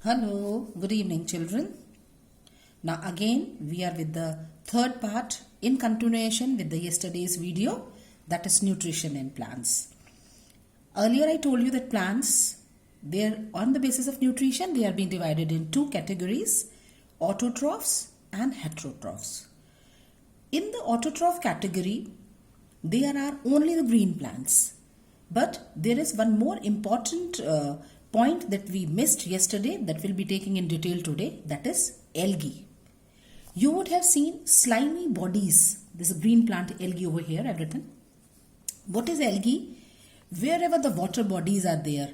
Hello, good evening children. Now again we are with the third part in continuation with the yesterday's video, that is nutrition in plants. Earlier I told you that plants, they are on the basis of nutrition, they are being divided in two categories, autotrophs and heterotrophs. In the autotroph category, there are only the green plants. But there is one more important point that we missed yesterday that we'll be taking in detail today, that is algae. You would have seen slimy bodies. This is green plant algae over here I've written. What is algae? Wherever the water bodies are there,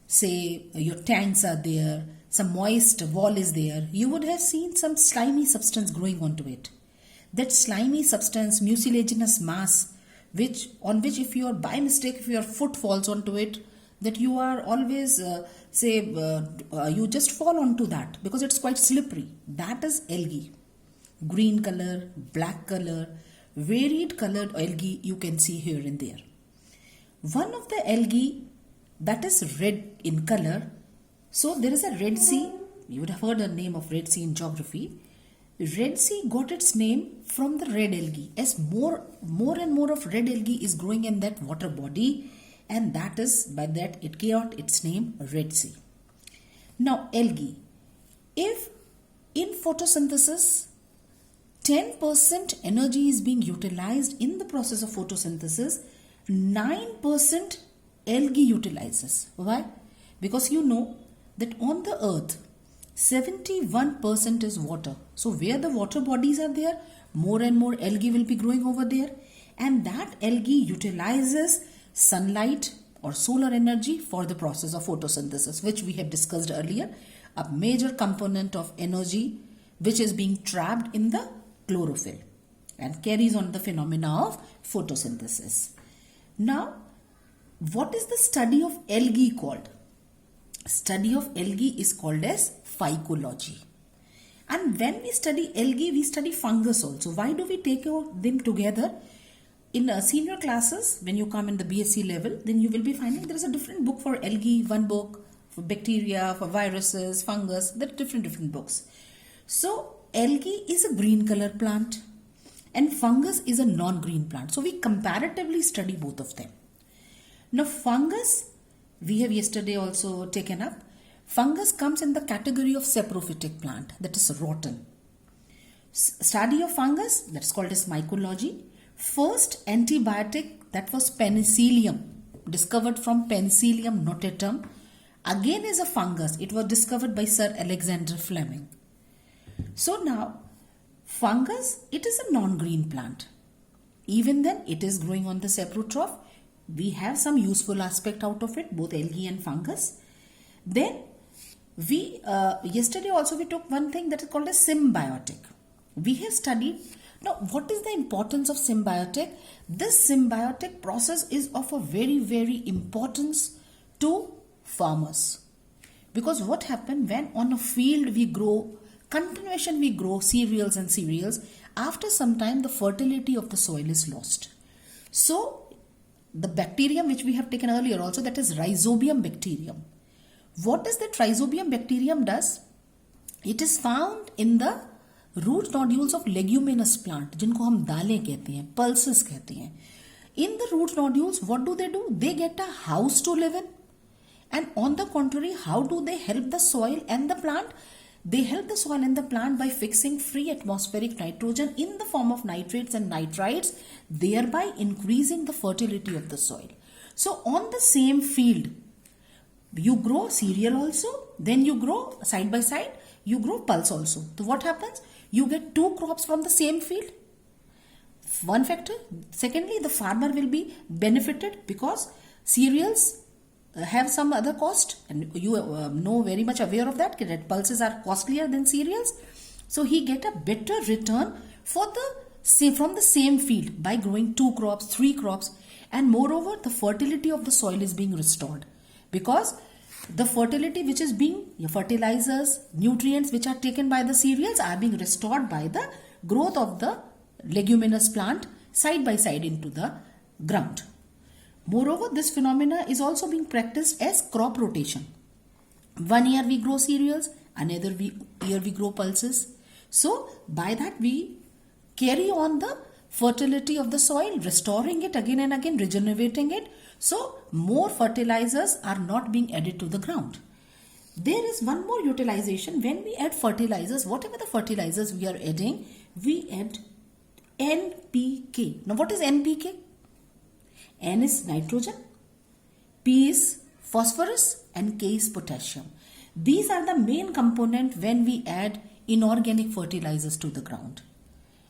say your tanks are there, some moist wall is there, you would have seen some slimy substance growing onto it. That slimy substance, mucilaginous mass, on which if your by mistake if your foot falls onto it, that you are always you just fall onto that because it's quite slippery. That is algae. Green color, black color, varied colored algae you can see here and there. One of the algae that is red in color, so there is a Red Sea. You would have heard the name of Red Sea in geography. Red Sea got its name from the red algae, as more and more of red algae is growing in that water body, and that is by that it got its name Red Sea. Now algae, if in photosynthesis 10% energy is being utilized in the process of photosynthesis, 9% algae utilizes. Why? Because you know that on the earth 71% is water. So where the water bodies are there, more and more algae will be growing over there, and that algae utilizes sunlight or solar energy for the process of photosynthesis, which we have discussed earlier, a major component of energy which is being trapped in the chlorophyll and carries on the phenomena of photosynthesis. Now, what is the study of algae called? Study of algae is called as phycology. And when we study algae, we study fungus also. Why do we take them together? In senior classes, when you come in the BSc level, then you will be finding there is a different book for algae, one book for bacteria, for viruses, fungus, there are different books. So algae is a green color plant and fungus is a non-green plant. So we comparatively study both of them. Now fungus, we have yesterday also taken up. Fungus comes in the category of saprophytic plant, that is rotten. Study of fungus, that's called as mycology. First antibiotic, that was penicillium, discovered from Penicillium notatum, again is a fungus. It was discovered by Sir Alexander Fleming. So now fungus, it is a non-green plant. Even then it is growing on the saprotroph. We have some useful aspect out of it, both algae and fungus. Then we yesterday also we took one thing that is called a symbiotic. We have studied. Now what is the importance of symbiotic? This symbiotic process is of a very importance to farmers, because what happened when on a field we grow cereals and cereals, after some time the fertility of the soil is lost. So the bacterium which we have taken earlier also, that is Rhizobium bacterium. What does that Rhizobium bacterium does? It is found in the root nodules of leguminous plant, जिनको हम दालें कहते हैं, pulses कहते हैं. In the root nodules, what do? They get a house to live in. And on the contrary, how do they help the soil and the plant? They help the soil and the plant by fixing free atmospheric nitrogen in the form of nitrates and nitrites, thereby increasing the fertility of the soil. So on the same field, you grow cereal also, then you grow side by side, you grow pulse also. So what happens? You get two crops from the same field. One factor. Secondly, the farmer will be benefited because cereals have some other cost, and you know very much aware of that pulses are costlier than cereals. So he get a better return from the same field by growing two crops, three crops, and moreover the fertility of the soil is being restored, because the fertility which is being fertilizers, nutrients which are taken by the cereals are being restored by the growth of the leguminous plant side by side into the ground. Moreover, this phenomena is also being practiced as crop rotation. One year we grow cereals, another year we grow pulses. So by that we carry on the fertility of the soil, restoring it again and again, regenerating it. So more fertilizers are not being added to the ground. There is one more utilization. When we add fertilizers, whatever the fertilizers we are adding, we add NPK. Now what is NPK? N is nitrogen, P is phosphorus and K is potassium. These are the main component when we add inorganic fertilizers to the ground.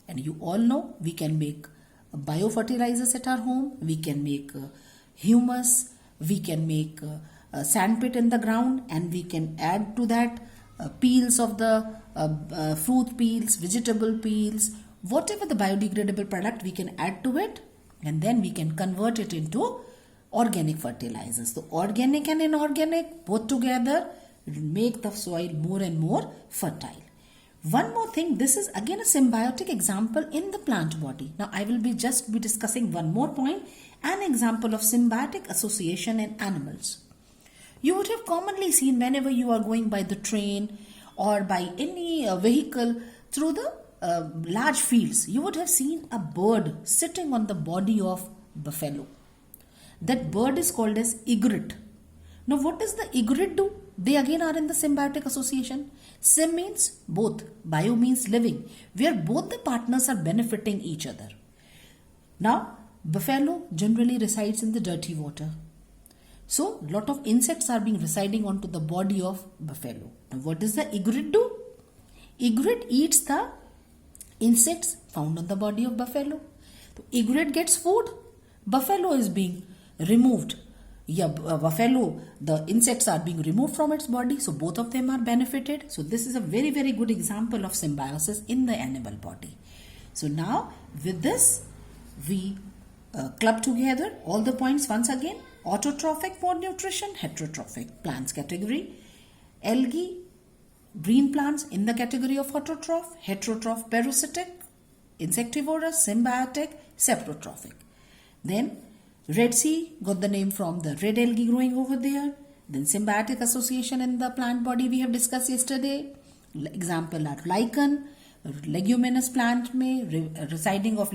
And you all know we can make biofertilizers at our home, we can make humus, we can make sandpit in the ground, and we can add to that peels of the fruit peels, vegetable peels, whatever the biodegradable product we can add to it, and then we can convert it into organic fertilizers. So organic and inorganic both together make the soil more and more fertile. One more thing, this is again a symbiotic example in the plant body. Now I will just be discussing one more point, an example of symbiotic association in animals. You would have commonly seen whenever you are going by the train or by any vehicle through the large fields, you would have seen a bird sitting on the body of buffalo. That bird is called as egret. Now what does the egret do? They again are in the symbiotic association. Sym means both, bio means living, where both the partners are benefiting each other. Now buffalo generally resides in the dirty water. So lot of insects are being residing onto the body of buffalo. Now what does the egret do? Egret eats the insects found on the body of buffalo. So egret gets food, buffalo is being removed. Buffalo, the insects are being removed from its body, so both of them are benefited. So this is a very, very good example of symbiosis in the animal body. So now with this we club together all the points once again. Autotrophic for nutrition, heterotrophic plants category. Algae, green plants in the category of autotroph, heterotroph, parasitic, insectivorous, symbiotic, saprotrophic. Then Red Sea got the name from the red algae growing over there. Then symbiotic association in the plant body we have discussed yesterday. Example are lichen, leguminous plant में residing of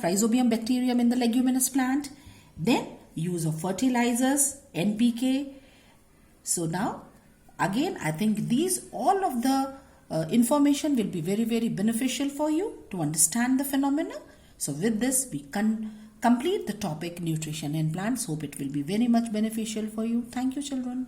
rhizobium bacterium in the leguminous plant. Then use of fertilizers, NPK. So now again I think these all of the information will be very, very beneficial for you to understand the phenomena. So with this we complete the topic nutrition in plants. Hope it will be very much beneficial for you. Thank you children.